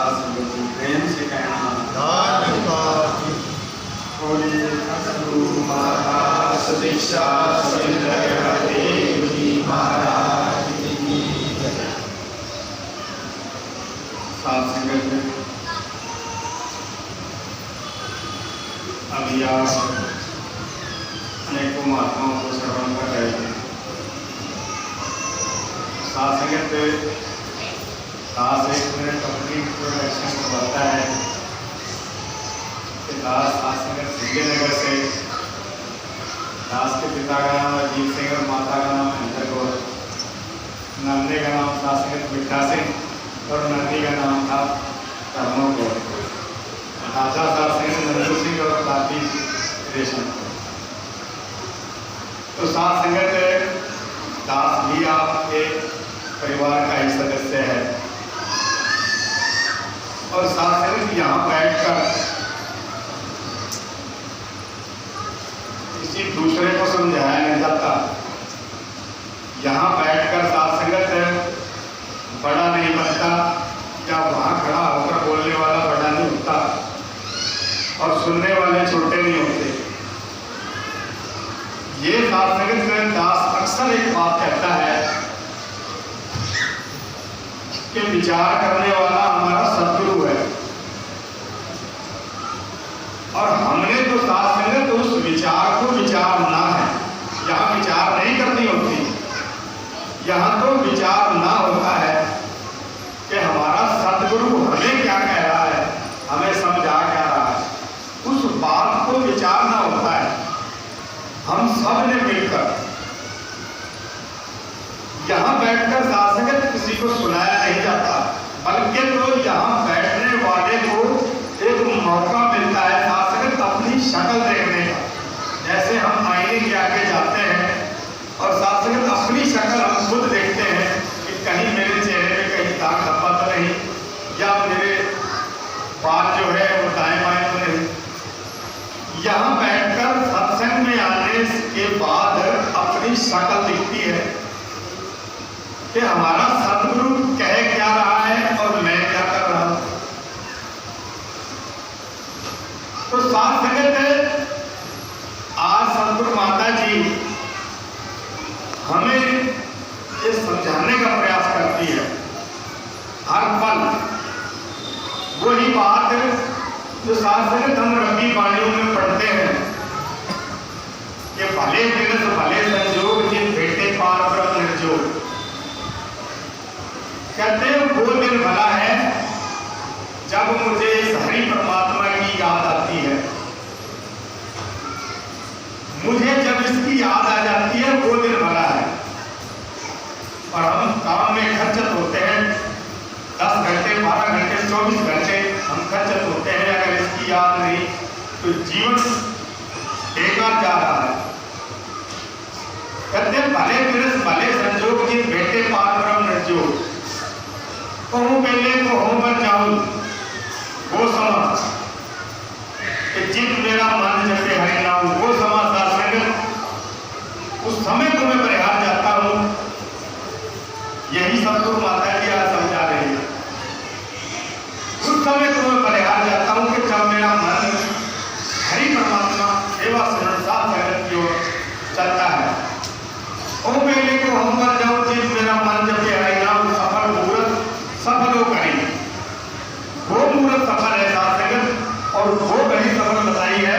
साथ संगत जी प्रेम से कहना दीक्षा साथ संगत अभी आप अनेकों महात्माओं को श्रवण कर रहे हैं। साथ संगत दास 1 मिनट अपनी इंट्रोडक्शन करवाता है कि दास साथ संगत सिंधीनगर से, दास के पिता का नाम अजीत सिंह और माता का नाम महेंद्र कौर, नंदे का नाम साथ संगत मिठा सिंह और नंदी का नाम था धर्मो कौर। दादा साथ संगत नंदू सिंह और दादी रेशम। तो साथ संगत दास भी आपके परिवार का ही सदस्य है और साथ संगत यहाँ बैठकर किसी दूसरे को समझाया नहीं जाता। यहाँ बैठकर साथ संगत बड़ा नहीं बनता या वहाँ खड़ा होकर बोलने वाला बड़ा नहीं होता और सुनने वाले छोटे नहीं होते। ये साथ संगत दास अक्सर एक बात कहता है कि विचार करने वाला हमारा सदगुरु है और हमने तो साथ संगत उस विचार को विचार ना है, यहाँ विचार नहीं करनी होती। यहाँ तो विचार ना होता है कि हमारा सदगुरु हमें क्या कह रहा है, हमें समझा क्या रहा है, उस बात को विचारना होता है। हम सब ने मिलकर यहाँ बैठकर साथ संगत किसी को सुनाया नहीं जाता, बल्कि तो यहाँ बैठने वाले को एक मौका मिलता है साथ संगत अपनी शक्ल देखने का। जैसे हम आईने के आगे जाते हैं और साथ संगत अपनी शक्ल हम खुद देखते हैं कि कहीं मेरे चेहरे पे कहीं दाग धब्बा तो नहीं, या मेरे बाल जो है वो दाएं बाएं तो नहीं। यहाँ बैठकर सत्संग में आने के बाद अपनी शक्ल दिखती है कि हमारा सदगुरु कह क्या रहा है और मैं क्या कर रहा हूं। तो साथ संगत आज सदगुरु माता जी हमें ये समझाने का प्रयास करती है हर पल। वही बात जो साथ संगत हम रब्बी वाणियों में पढ़ते हैं कि भले दिन भले संजोग जिन बेटे पार ब्रह्म निर्जोग। कहते हैं वो दिन भला है जब मुझे इस हरि परमात्मा की याद आती है। मुझे जब इसकी याद आ जाती है वो दिन भला है। और हम काम में खर्चत होते हैं 10 घंटे 12 घंटे 24 घंटे हम खर्चत होते हैं। अगर इसकी याद नहीं तो जीवन बेकार जा रहा है। कहते हैं भले पुरुष भले संजोग जिन बेटे पार ब्रह्म निर्जोग। कहूँ पहले को हो मर जाऊं वो समा कि जिन मेरा मन जपे हरि नाम। वो समा साथ संगत उस समय को मैं परिहार जाता हूँ। यही सदगुरु माता जी आज समझा रही है। उस समय को मैं परिहार जाता हूँ कि जब मेरा मन हरि परमात्मा सेवा शरण साथ संगत की ओर चलता है। ओ पहले को हम मर जाऊं जिन मेरा मन जपे हरि नाम। सफल मुहूर्त सफल हो करी। वो मुहूर्त सफल है साथ संगत और वो घड़ी सफल बताई है।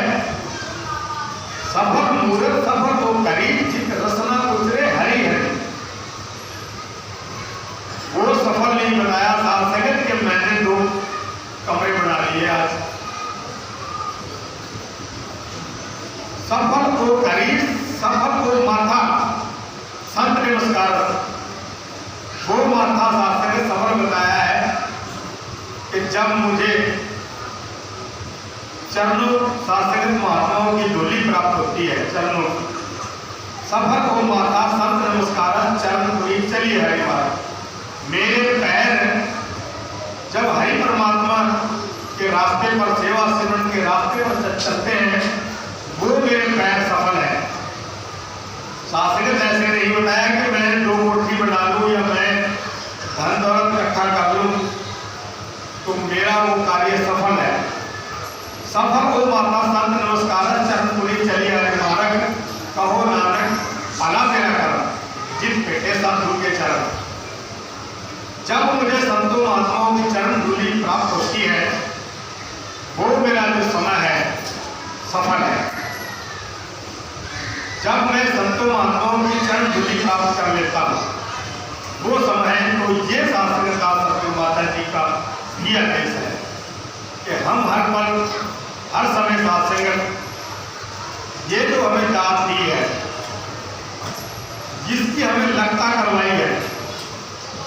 सफल मुहूर्त सफल हो करी जित रसना गुजरे हरि हरि। वो सफल नहीं बनाया साथ संगत कि मैंने 2 कमरे बना लिए आज। सफल को करी सफल को माथा संत नमस्कार। वो माथा साथ संगत सफल बताया है कि जब मुझे चरणों साथ संगत महात्माओं की डोली प्राप्त होती है। चरणों सफल को माथा संत नमस्कार चरण हुई चली हरि मार्ग। मेरे पैर जब हरि परमात्मा के रास्ते पर सेवा सिमरन के रास्ते पर चलते हैं वो मेरे पैर सफल है। साथ संगत ऐसे नहीं बताया कि मैं 2 कोठी बना लूं या मैं धन दौलत इकट्ठा कर लूं तो मेरा वो कार्य सफल है। सफल हो माता संत नमस्कार चरण पुरी चली आए मारक, कहो नानक भला मेरा कर जिस बेटे सतगुरु के चरण। जब मुझे संतों महात्माओं की चरण धूलि प्राप्त होती है, वो मेरा जो समय है सफल है। जब मैं संतों महात्माओं की चरण धूलि प्राप्त कर लेता हूँ, वो समय तो ये शास्त्र का सतगुरु माता जी का भी आदेश है कि हम हर पल हर समय साथ संगत ये जो हमें दात दी है, जिसकी हमें लगता करवाई है,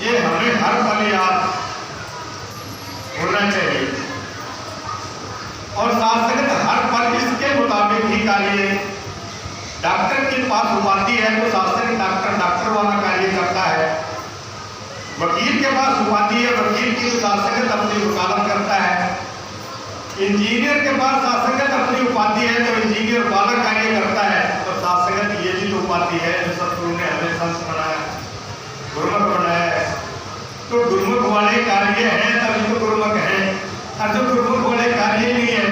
ये हमें हर पल याद होना चाहिए। और साथ संगत हर पल इसके मुताबिक ही कार्य। डॉक्टर के पास उपाधि है तो शास्त्र डॉक्टर वाला कार्य करता है। वकील के पास उपाधि है, वकील की तो शासकत अपनी वकालत करता है। इंजीनियर के पास शासकत अपनी उपाधि है तो इंजीनियर वाला कार्य करता है। और शासकत ये भी तो उपाधि है जो सतगुरु ने हमें संत बनाया, गुरुमुख बनाया है। तो गुरुमुख वाले कार्य है तभी तो गुरुमुख है। और जो गुरुमुख वाले कार्य नहीं है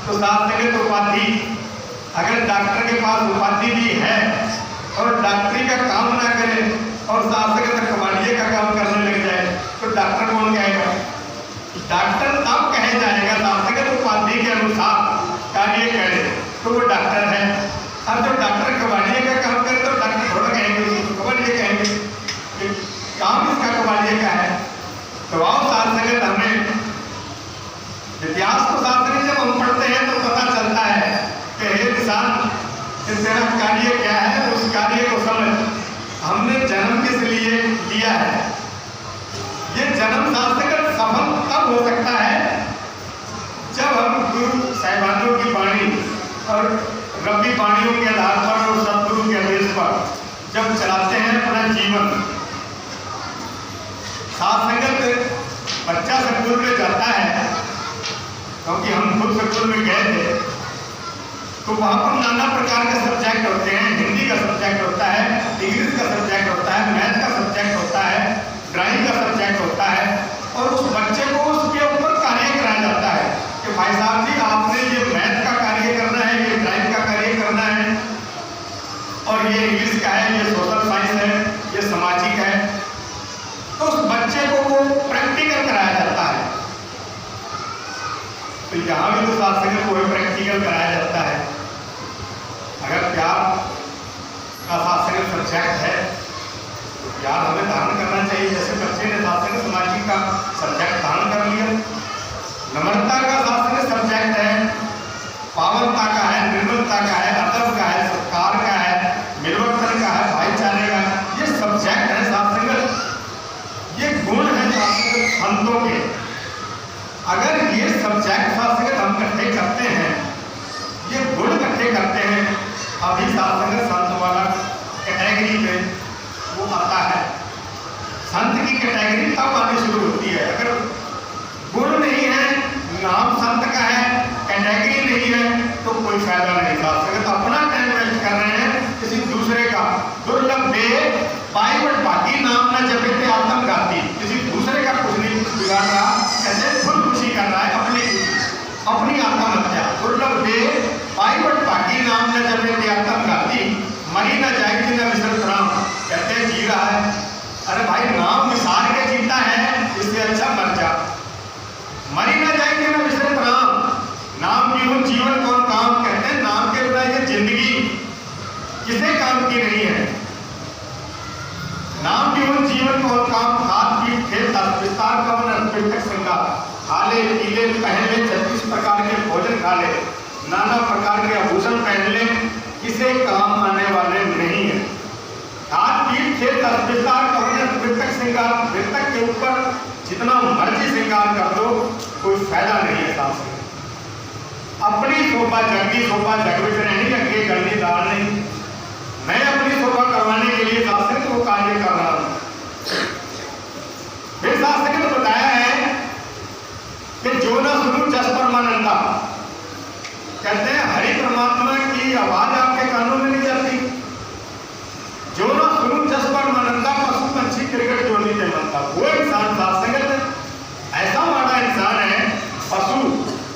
तो शासकत उपाधि। अगर डॉक्टर के पास उपाधि भी है और डॉक्टरी का काम ना करे और शासकत कबाड़िए का काम करने लग जाए तो डॉक्टर कौन कहेगा? डॉक्टर तब कहे जाएगा शासकत उपाधि के अनुसार कार्य करे तो वो डॉक्टर है। और जो डॉक्टर कबाड़िए का काम करे तो डॉक्टर थोड़ा कहेंगे, कबाड़िए कहेंगे, काम इसका कबाड़िए का है। तो आओ शासकत हमें इतिहास को शास्त्र जब हम पढ़ते हैं तो पता चलता है कि हे इंसान, तेरा कार्य क्या है, उस कार्य को समझ। हमने जन्म किस लिए लिया है? ये जन्म शास्त्रगत सफल तब हो सकता है जब हम गुरु साहिबानों की वाणी और रब्बी वाणियों के आधार पर और सतगुरु के आदेश पर जब चलाते हैं अपना जीवन। साथ संगत बच्चा सतगुरु में जाता है, क्योंकि हम खुद सतगुरु में गए थे, तो वहाँ पर नाना प्रकार के सब्जेक्ट होते हैं। हिंदी का सब्जेक्ट होता है, इंग्लिश का सब्जेक्ट होता है, मैथ का सब्जेक्ट होता है, ड्राइंग का सब्जेक्ट होता है। और उस बच्चे को उसके ऊपर कार्य कराया जाता है कि भाई साहब जी आपने ये मैथ का कार्य करना है, ये ड्राइंग का कार्य करना है, और ये इंग्लिश का है, ये सोशल साइंस है, ये सामाजिक है। तो उस बच्चे को वो प्रैक्टिकल कराया जाता है। तो यहाँ भी तो शास्त्र को प्रैक्टिकल कराया जाता है। अगर प्यार का शास्त्र सब्जेक्ट है तो प्यार हमें धारण करना चाहिए। जैसे बच्चे ने शास्त्र सामाजिक का सब्जेक्ट धारण कर लिया, नम्रता का शास्त्र सब्जेक्ट है, पावनता का है, निर्मलता का है, अदब का है, सत्कार का है, मिलवर्तन का है, भाईचारे का, ये सब्जेक्ट है शास्त्र। ये गुण है शास्त्र संतों के। अगर ये सब्जेक्ट शास्त्र हम इकट्ठे करते हैं, ये गुण इकट्ठे करते हैं, अभी शास्त्र संत वाला कैटेगरी में वो आता है। संत की कैटेगरी तब आनी शुरू होती है। अगर गुण नहीं है, नाम संत का है, कैटेगरी नहीं है, तो कोई फायदा नहीं। शास्त्र तो अपना टाइम वेस्ट कर रहे हैं किसी दूसरे का। दुर्लभ बे पाईवट बाकी नाम न जपे थे आत्मघाती। किसी दूसरे का कुछ नहीं बिगाड़ रहा, कहते खुद खुशी कर रहा है, अपनी आत्महत्या। दुर्लभ बे पाईवट बाकी नाम न जपे थे आत्मघाती। मरी न जाए कि न विसरत राम, कहते जी रहा है। अरे भाई नाम विसार के जीता है, इससे अच्छा मर जा। मरी न जाए कि न विसरत राम, नाम जीवन जीवन कौन काम, कहते हैं नाम के बिना ये जिंदगी किसे काम की नहीं है। नाम जीवन जीवन कौन काम, खाद पीट खेत विस्तार कवन अर्पित श्रृंगार। खाले पीले पहले 36 प्रकार के भोजन खा ले, नाना प्रकार के आभूषण पहन ले, किसे काम आने वाले नहीं है। खाद पीट खेत विस्तार कवन अर्पित श्रृंगार। मृतक के ऊपर जितना मर्जी श्रृंगार कर दो कोई फायदा नहीं है। शास्त्र अपनी शोभा जगदी शोभा जगवित नहीं, अगे गलनी दाल नहीं। मैं अपनी शोभा करवाने के लिए शास्त्र को कार्य कर रहा हूं। फिर शास्त्र ने बताया है कि जो न सुनू जस परमानंदा, कहते हैं हरि परमात्मा की आवाज आपके कानों में नहीं जाती। जो न सुनू जस परमानंदा, पशु पंछी क्रिकेट जो नहीं मनता। वो इंसान शास्त्र ऐसा माना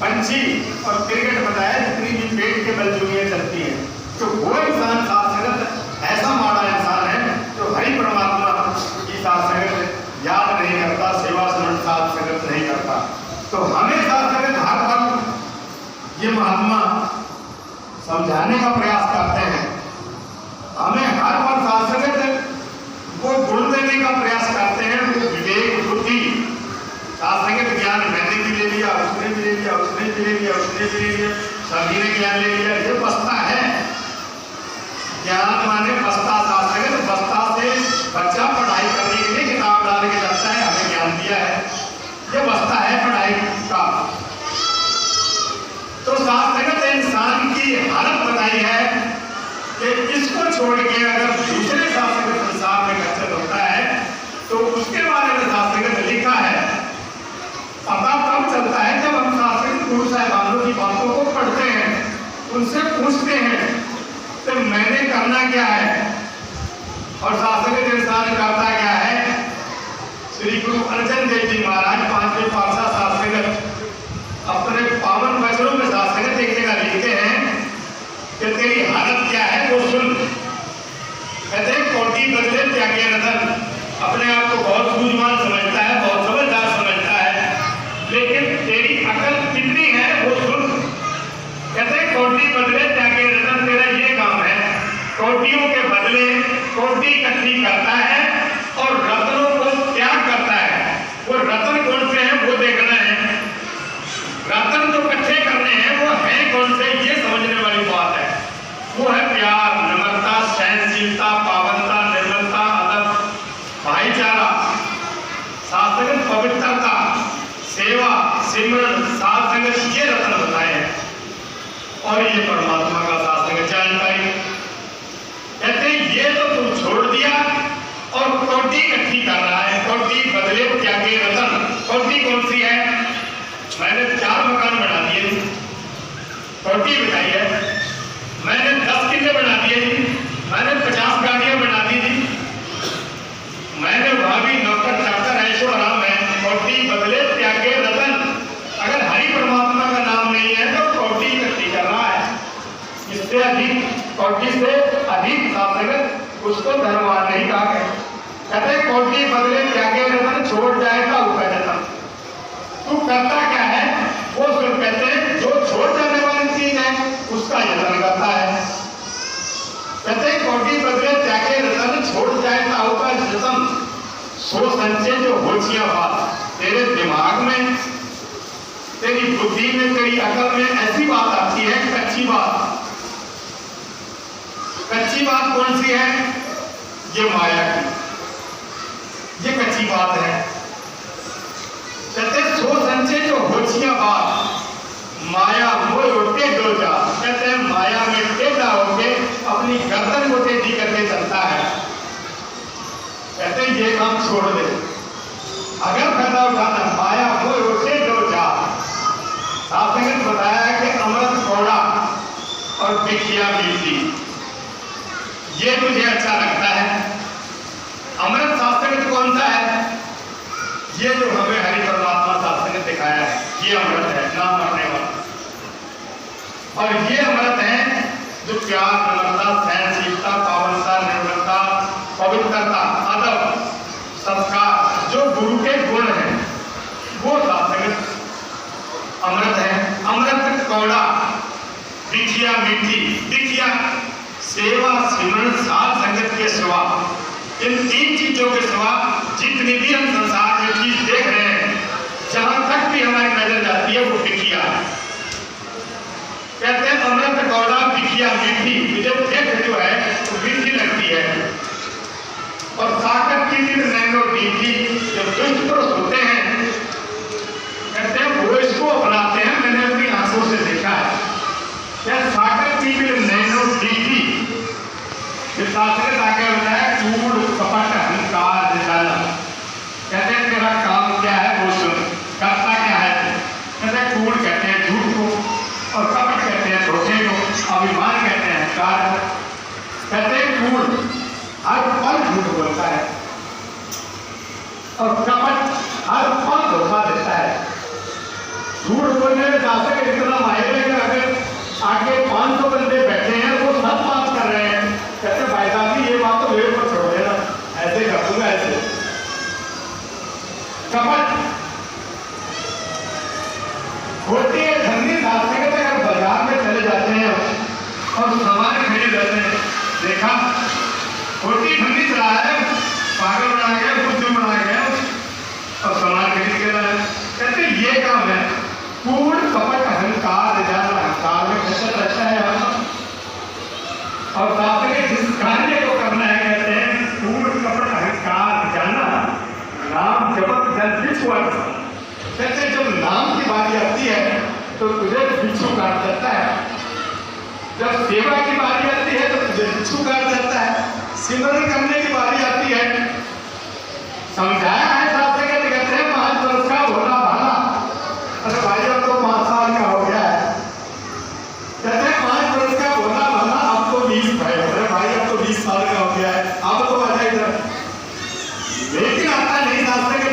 पंछी और क्रिकेट बताया जितनी भी पेट के बल दुनिया चलती है। तो वो इंसान साथ संगत ऐसा माड़ा इंसान है जो हरि परमात्मा की साथ संगत याद नहीं करता, सेवा स्मरण साथ संगत नहीं करता। तो हमें साथ संगत हर पल ये महात्मा समझाने का प्रयास करते हैं, हमें हर पल साथ संगत वो गुण देने का प्रयास करते हैं। वो विवेक बुद्धि साथ संगत ज्ञान मैंने भी ले लिया, उसने भी ले लिया, उसने भी ले लिया, उसने भी ले लिया, सभी ने ज्ञान ले लिया, ये बस्ता है। ज्ञान माने बस्ता, साथ संगत बस्ता से बच्चा पढ़ाई करने के लिए किताब डाल के जाता है, हमें ज्ञान दिया है, ये बस्ता है पढ़ाई का। तो साथ संगत इंसान की हालत बताई है कि इसको छोड़ के अगर दूसरे साथ संगत संसार में खर्चत होता है तो उसके बारे में साथ संगत लिखा है। पता तब चलता है जब हम साथ संगत गुरु साहिबानों की बातों को पढ़ते हैं, उनसे पूछते हैं तो मैंने करना क्या है और साथ संगत इंसान करता क्या है। श्री गुरु अर्जन देव जी महाराज 5वें पातशाह साथ संगत अपने पावन वचनों में साथ संगत एक जगह लिखते हैं कि तेरी हालत क्या है वो सुन। कहते हैं कोटि बदले त्यागे रतन, अपने आप को बहुत सूझवान समझता है, बहुत समझदार समझता है, लेकिन तेरी अकल कितनी है वो सुन। कहते हैं कोटि बदले त्यागे रतन, तेरा ये काम है कोटियों के बदले कोटि इकट्ठी करता है और रत्नों को त्याग करता है। वो रत्न कौन से हैं वो देखना है, रत्न जो इकट्ठे करने हैं वो है कौन से ये समझने वाली बात है। वो है प्यार, नम्रता, सहनशीलता, पावनता, निर्मलता, अदब, भाईचारा, साथ संगत पवित्रता, सेवा, सिमरन, साथ संगत, ये रत्न बताए हैं। और ये परमात्मा का साथ संगत जानकारी। कहते ये तो तू छोड़ दिया और कोटि इकट्ठी कर रहा है। कोटि बदले त्यागे रतन, कोटि कौन सी है। मैंने 4 मकान बना दिए, कोटि बताई है। मैंने 10 किले बना दिए जी, मैंने 50 गाड़ियां बना दी थी, मैंने वहां भी नौकर चाकर ऐशो आराम है। कोटि बदले त्यागे रतन, अगर हरि परमात्मा का नाम नहीं है तो कोटि इकट्ठी कर रहा है। इससे अधिक, कोटि से अधिक साथ संगत उसको धर्मवान नहीं कहा गया। कहते कोटि बदले त्यागे रतन, छोड़ जाएगा ऊपर रतन। तू करता क्या है वो सुन। कहते जो छोड़ जाने वाली चीज है उसका यत्न करता है। कहते कोटि बदले त्यागे रतन, छोड़ जाए ताऊ का जतन। सो संचय जो होशिया बात तेरे दिमाग में, तेरी बुद्धि में, तेरी अकल में ऐसी बात आती है कच्ची बात। कच्ची बात कौन सी है, ये माया की, ये कच्ची बात है। कहते सो संचय जो होशिया बात माया मोह उठे दो जा। कहते हैं माया में टेढ़ा होके अपनी गर्दन को टेढ़ी करके चलता है। कहते हैं ये काम छोड़ दे, अगर फायदा उठाना माया मोह उठे दो जा। आपने बताया कि अमृत कौड़ा और बिखिया मीठी, ये मुझे अच्छा लगता है। अमृत शास्त्र कौन सा है, ये जो हमें हरि परमात्मा शास्त्र ने दिखाया है, ये अमृत है, ना मरने वाला। और ये अमृत है जो प्यार, नम्रता, सहनशीलता, पावनता, निर्मलता, पवित्रता, अदब, संस्कार, जो गुरु के गुण हैं वो शास्त्र अमृत है। अमृत कौड़ा, बिखिया मीठी। बिखिया सेवा, सिमरन, साथ संगत के सिवा, इन 3 चीजों के सिवा जितनी भी हम संसार में चीज देख रहे हैं, जहां तक भी हमारी नजर जाती है वो बिखिया है। कहते हैं अमृत कौड़ा बिखिया मीठी, मुझे देख जो है तो मीठी लगती है। और सागर की भी नैनो मीठी, जो दुष्ट पुरुष होते हैं कहते हैं वो इसको अपनाते हैं। मैंने अपनी आंखों से देखा है। क्या सागर की भी नैनो मीठी, शास्त्र आगे होता है कूड़ कपट अहंकार निकाला। कहते हैं तेरा काम क्या है वो सुन, करता क्या है। कहते हैं कूड़ कहते हैं झूठ को, और कपट कहते हैं धोखे को, अभिमान कहते हैं अहंकार को। कहते हैं कूड़ हर पल झूठ बोलता है और कपट हर पल धोखा देता है। झूठ बोलने में शास्त्र देखा उल्टी ठंडी चला है, पागल बना गया, बुद्धू बना गया और समाज खरीद के लाया। कहते ये काम है पूर्ण कपट अहंकार जाना, अहंकार में खच्चर रहता है और साथ में जिस कार्य को करना है कहते हैं पूर्ण कपट अहंकार जाना, नाम जपत जल बिच्छू। कहते जब नाम की बारी आती है तो तुझे बिच्छू काट देता है, जब सेवा की बारी आती है तो तुझे बिच्छू काट देता है, सिमरन करने की बारी आती है समझाया है शास्त्र के कहते हैं 5 वर्ष का भोला भाला। अरे भाई अब तो 5 साल का हो गया है, कहते हैं 5 वर्ष का भोला भाला, अब तो 20 भाई। अरे भाई अब तो 20 साल का हो गया है, अब तो आ जाए इधर, लेकिन आता नहीं शास्त्र के।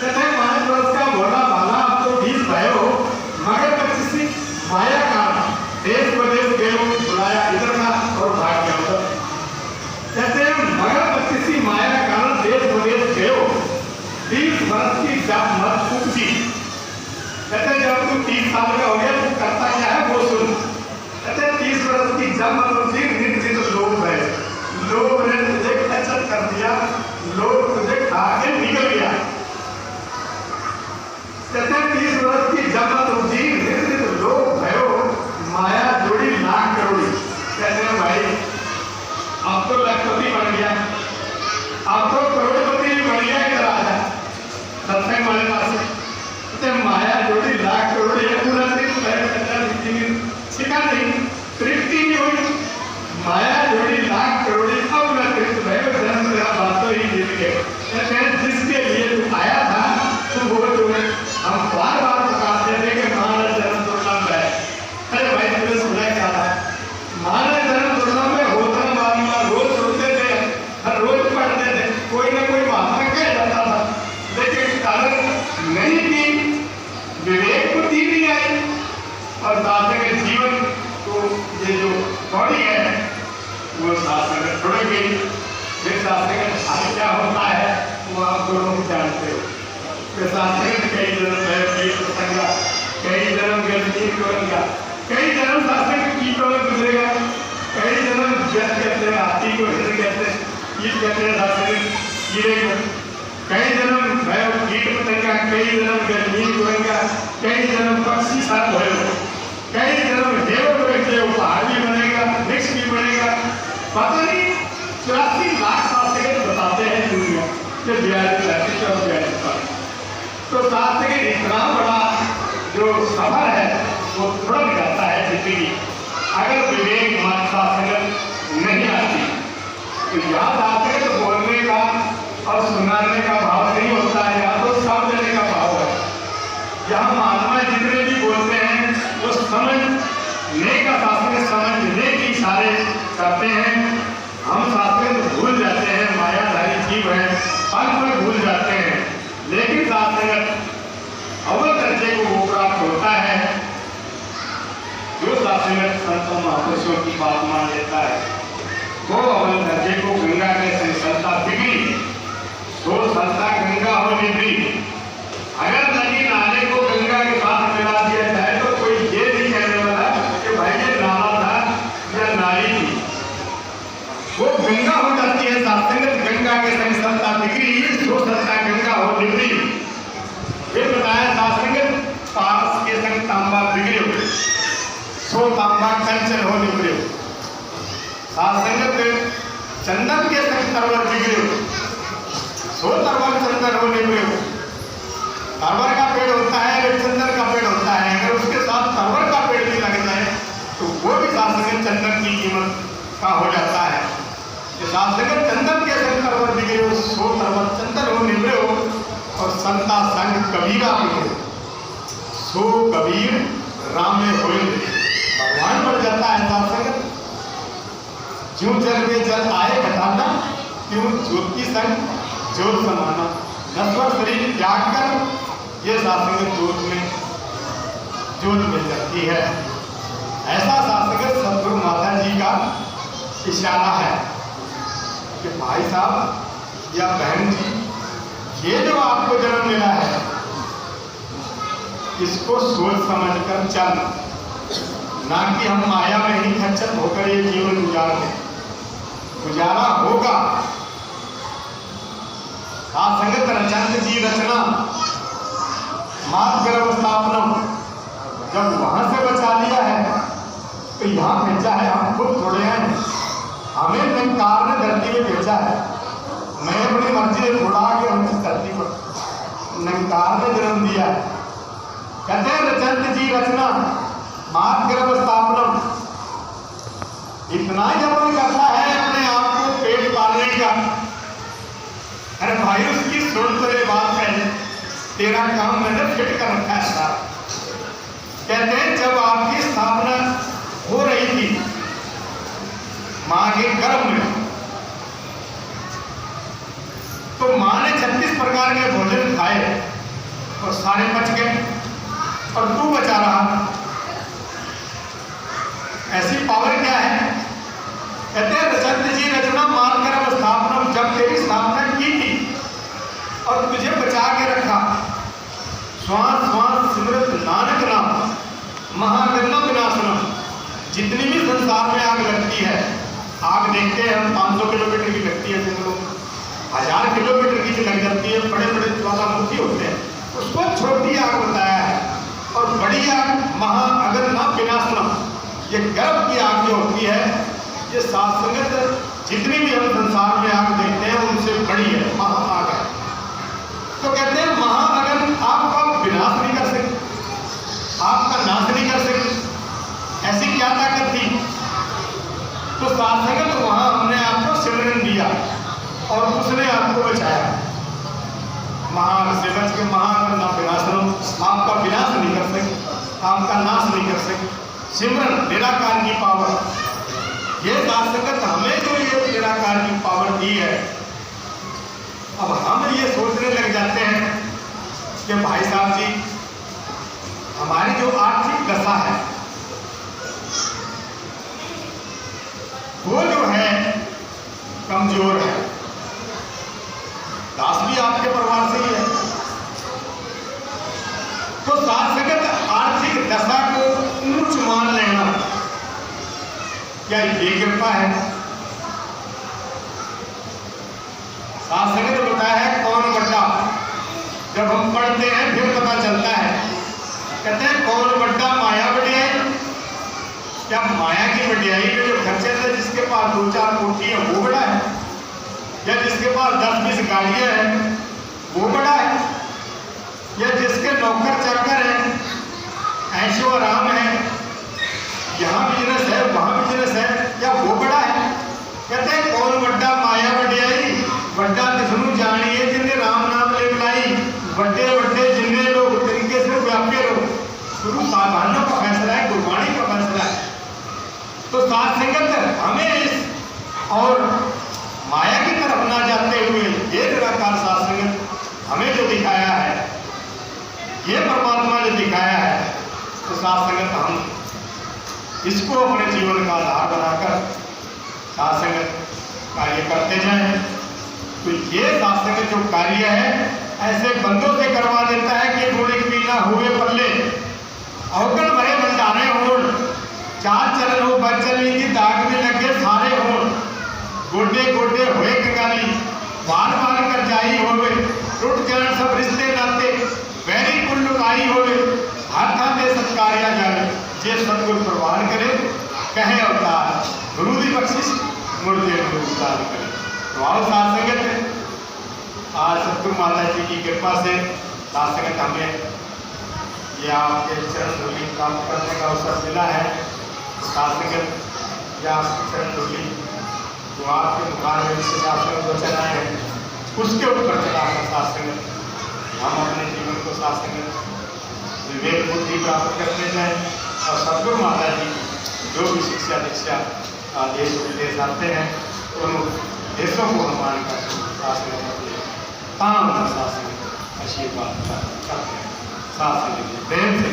कहते हैं 5 वर्ष का भोला भाला, अब तो 20 भाई हो, मगर 25 माया का देश प्रदेश गए बुलाया इधर का और भाग गया उधर। कहते हैं मगर 25 माया कारण देश प्रदेश गए 30 वर्ष की जब मत उपजी। कहते हैं जब तू 30 साल का हो गया तू करता क्या है वो सुन। कहते हैं 30 वर्ष की जब मत उपजी, नित्य लोग है, लोग ने तुझे खच्चर कर दिया, लोग तुझे खा के निकल गया। कहते हैं 30 वर्ष की जब मत उपजी, नित्य लोग भयो, माया जोड़ी लाख करोड़ी। कहते हैं भाई अब तो लखपति बन गया, अब तो करोड़पति भी बन गया, इधर आ जा सत्संग वाले पास। माया जोड़ी लाख करोड़ी है, पूरा छिका नहीं, तृप्ति नहीं हुई। माया जोड़ी लाख करोड़ी अब न तृप्त भय, जन्म तेरा बातों ही जीत गए। कहते हैं जिसके लिए तू आया था तू वो जो हम बार बार पुकारते थे कि मानव जन्म दुर्लभ है। अरे भाई तुमने सुना क्या था, मानव जन्म दुर्लभ में होता बार रोज सुनते थे, हर रोज पढ़ते थे, कोई ना कोई महात्मा कह जाता था, लेकिन कारण नहीं की विवेक बुद्धि नहीं आई और शास्त्र के जीवन को ये जो बॉडी है वो शास्त्र में जुड़ गई। फिर शास्त्र के साथ क्या होता है वो आप दोनों को जानते हो। फिर शास्त्र में कई जन्म है पेट पतंगा, कई जन्म गर्मी करूंगा, कई जन्म शास्त्र के कीटों में गुजरेगा, कई जन्म जल कहते हैं, हाथी को हिरण कहते हैं, कीट कहते हैं शास्त्र में कीड़े को, कई जन्म भय कीट पतंगा, कई जन्म गर्मी करूंगा, कई जन्म पक्षी साथ भयो, कई जन्म देव बैठे पहाड़ भी बनेगा, वृक्ष भी बनेगा, पता नहीं 84 लाख शास्त्र के बताते हैं दुनिया जो 42 लाख तो शास्त्र के इतना बड़ा जो सफर है वो थोड़ा जाता है जिंदगी अगर विवेक मात्रा संगत नहीं आती। तो याद आते हैं तो बोलने का और सुनाने का भाव नहीं होता है, या तो सब देने का भाव है। यहाँ महात्मा जितने भी बोलते हैं वो समझने का शास्त्र समझने की इशारे करते हैं। हम शास्त्र तो भूल जाते हैं, मायाधारी जीव है, फल पर भूल जाते हैं, लेकिन शास्त्र अव्वल दर्जे को वो प्राप्त होता है जो शास्त्र में संतों महापुरुषों की बात मान लेता है। वो अव्वल दर्जे को गंगा के संता बिगड़ी तो संता गंगा हो निभरी। अगर नदी नाले को गंगा के साथ मिला दिया जाए तो कोई ये नहीं कहने वाला कि भाई ये नाला था या नाली थी, वो गंगा हो जाती है। सात्संगत गंगा के संग संता बिगड़ी तो संता गंगा हो निभरी। फिर बताया सात्संगत पारस के संग तांबा बिगड़ो सो तांबा कंचन हो निभरे। सात्संगत चंदन के संग तरवर बिगड़ो सो तरवर चंदन हो निभरे। तरवर का पेड़ होता है, चंदन का पेड़ होता है, अगर उसके साथ तरवर का पेड़ भी लग जाए तो वो भी सात्संगत चंदन की कीमत का हो जाता है। सात्संगत चंदन के संग तरवर बिगड़ो सो तरवर चंदन हो निभरे। और संता संग कबीरा बिगड़ो सो कबीर राम में होए। भगवान बढ़ जाता है सात्संगत। ज्यों जल में जल आए घटाना, क्यों ज्योति संग ज्योत समाना। नश्वर शरीर त्याग कर ये सात्संगत ज्योत में ज्योत मिल जाती है। ऐसा सात्संगत सतगुरु माता जी का इशारा है कि भाई साहब या बहन जी, ये जो आपको जन्म मिला है इसको सोच समझकर चल, ना कि हम माया में ही खच्चर होकर ये जीवन गुजार दें। गुजारा होगा। साथ संगत रचंत जी रचना मात गर्भ स्थापनम, जब वहां से बचा लिया है तो यहाँ भेजा है। हम खुद थोड़े हैं, हमें निरंकार ने धरती में भेजा है। मैं अपनी मर्जी से थोड़ा आगे हमसे धरती पर निरंकार ने जन्म दिया है। कहते हैं रचंत जी रचना मात गर्भ स्थापनम, इतना ही अपन करता है अपने आप को पेट पालने का। अरे भाई उसकी सुन तेरे बात है, तेरा काम मैंने फिट कर रखा है सारा। कहते हैं जब आपकी स्थापना हो रही थी मां के गर्भ में, तो मां ने 36 प्रकार के भोजन खाए और सारे बच गए और तू बचा रहा। ऐसी पावर क्या है? कहते हैं रचंत जी रचना मान गर्भ स्थापना, जब तेरी स्थापना की थी और तुझे बचा के रखा। श्वास श्वास सिमरत नानक नाम महागन्ना विनाशनम। जितनी भी संसार में आग लगती है, आग देखते हैं हम 500 किलोमीटर की लगती है, जंगलों में 1000 किलोमीटर की लग जाती है, बड़े बड़े ज्वालामुखी होते हैं, उसको छोटी आग बताया है। और बड़ी आग महाअगन्ना विनाशनम, ये गर्भ की आग जो होती है, ये साथ संगत जितनी भी हम संसार में आग देखते हैं उनसे बड़ी है, महाआग है। तो कहते हैं महाअगन आपका विनाश नहीं कर सकती, आपका नाश नहीं कर सकती। ऐसी क्या ताकत थी? तो साथ संगत वहां हमने आपको सिमरन दिया और उसने आपको बचाया। महाआग से बच के महाअगन विनाशनम, आपका विनाश नहीं कर सकती, आपका नाश नहीं कर सकती। सिमरन निराकार की पावर, ये साथ संगत हमें जो ये निराकार की पावर दी है, अब हम ये सोचने लग जाते हैं कि भाई साहब जी हमारी जो आर्थिक दशा है वो जो है कमजोर है। दास भी आपके परिवार से ही है, तो साथ संगत आर्थिक दशा को ऊंच मान लेना क्या ये कृपा है? साथ संगत बताया है कौन बड्डा, जब हम पढ़ते हैं फिर पता चलता है। कहते हैं कौन बड्डा माया बढ़ियाई, क्या माया की बढ़ियाई में जो खर्चे थे, जिसके पास 2-4 कोठी है वो बड़ा है, या जिसके पास 10-20 गाड़ियां हैं वो बड़ा है, या जिसके नौकर चाकर हैं, ऐशो आराम है, यहाँ बिजनेस है वहाँ बिजनेस है, क्या वो बड़ा है? कहते हैं कौन बड्डा माया बढ़ियाई, बड्डा तिसनु जानिए जिन्हें राम नाम ले बुलाई, बड्डे बड्डे जिन्हें लोग तरीके से व्याप्य लोग। गुरु सावधानों का फैसला है, गुरबाणी का फैसला है। तो साथ संगत हमें इस और माया की तरफ ना जाते हुए ये निराकार साथ संगत हमें जो दिखाया है, ये परमात्मा जो दिखाया है, तो साथ संगत हम इसको अपने जीवन का आधार बनाकर साथ संगत कार्य करते जाएं। तो ये साथ संगत जो कार्य है ऐसे बंदों से करवा देता है कि घोड़े की पीला हुए पल्ले अवकल भरे भंडारे होड़, 4 चरण हो बचली की दाग में लगे सारे होड़, गोडे गोडे होए कंगाली बाल बाल कर जाई होवे, टूट जान सब रिश्ते नाते वैरी कुल लुकाई होवे, हाथा दे सत्कारिया जावे, जे सतगुर प्रवान करे कहे अवतार, गुरु दी बख्शिश मुर्दे उतार करे। तो आओ साथ संगत आज सतगुरु माता जी की कृपा से साथ संगत हमें ये आपके चरण धूलि प्राप्त करने का अवसर मिला है। साथ संगत या आपकी चरण धूलि जो आपके मुखार में शासन वचन आए हैं उसके ऊपर चलाकर साथ संगत हम अपने जीवन को साथ संगत विवेक बुद्धि प्राप्त करते जाएं और सतगुरु माता जी जो भी शिक्षा दीक्षा देश विदेश आते हैं उन देशों को हम मानकर शासन काम का शासन आशीर्वाद करते हैं। साथ प्रेम से